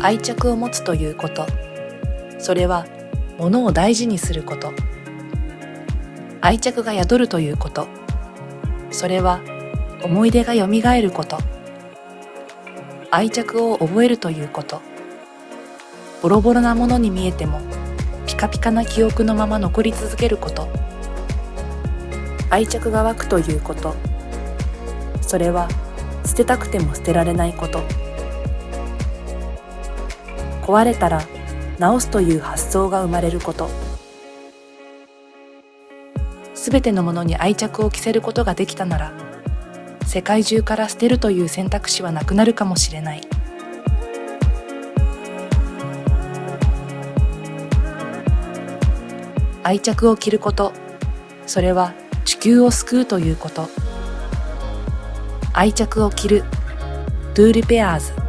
愛着を持つということ、それは物を大事にすること。愛着が宿るということ、それは思い出がよみがえること。愛着を覚えるということ、ボロボロなものに見えてもピカピカな記憶のまま残り続けること。愛着が湧くということ、それは捨てたくても捨てられないこと。壊れたら直すという発想が生まれること。すべてのものに愛着を着せることができたなら、世界中から捨てるという選択肢はなくなるかもしれない。愛着を着ること、それは地球を救うということ。愛着を着る、Do リペアーズ。